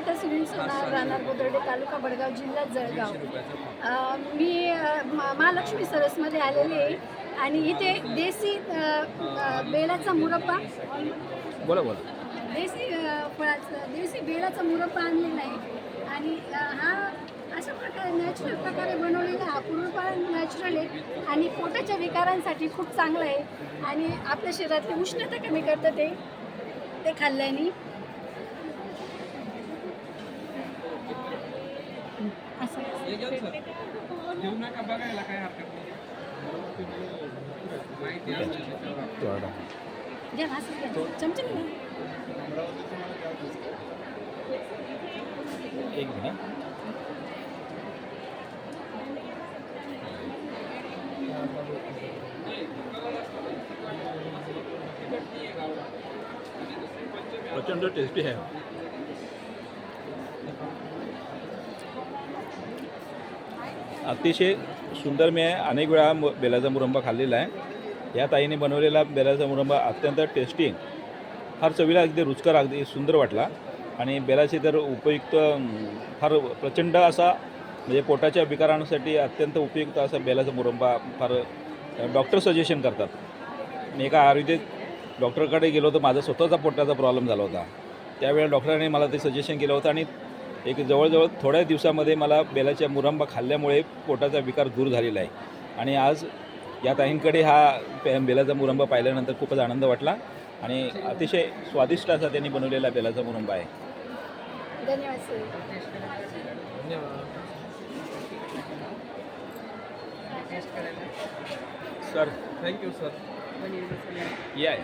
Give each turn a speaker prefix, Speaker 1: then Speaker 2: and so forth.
Speaker 1: सविता सुनील सोनार, राहणार बोदर्डे, तालुका बडगाव, जिल्हा जळगाव. मी महालक्ष्मी सरसमध्ये आलेले आहे आणि इथे देशी बेलाचा मुरब्बा,
Speaker 2: बोला बोला.
Speaker 1: देशी बेलाचा मुरब्बा आणलेला आहे आणि हा अशा प्रकारे नॅचरल प्रकारे बनवलेला हा पूर्णपणे नॅचरल आहे आणि पोटाच्या विकारांसाठी खूप चांगलं आहे आणि आपल्या शरीरातली उष्णता कमी करतं ते खाल्ल्याने.
Speaker 3: बघायला काय हरकत
Speaker 1: चमचे
Speaker 2: एक मिनिट. प्रचंड टेस्टी आहे. अतिशय सुंदर. मी अनेक वेळा बेलाचा मुरंबा खाल्लेला आहे. या ताईने बनवलेला बेलाचा मुरंबा अत्यंत टेस्टी, फार चवीला, अगदी रुचकर, अगदी सुंदर वाटला. आणि बेलाचे तर उपयुक्त, फार प्रचंड असा, म्हणजे पोटाच्या विकारांसाठी अत्यंत उपयुक्त असा बेलाचा मुरंबा फार डॉक्टर सजेशन करतात. मी एका आयुर्वेदिक डॉक्टरकडे गेलो होतो. माझा स्वतःचा पोटाचा प्रॉब्लेम झाला होता. त्यावेळेला डॉक्टरांनी मला ते सजेशन केलं होतं आणि एक जवळजवळ थोड्या दिवसामध्ये मला बेलाच्या मुरंबा खाल्ल्यामुळे पोटाचा विकार दूर झालेला आहे. आणि आज या ताईंकडे हा बेलाचा मुरंबा पाहिल्यानंतर खूपच आनंद वाटला आणि अतिशय स्वादिष्ट असा त्यांनी बनवलेला बेलाचा मुरंबा आहे.
Speaker 1: धन्यवाद सर.
Speaker 2: Sir
Speaker 3: thank you sir.
Speaker 2: या.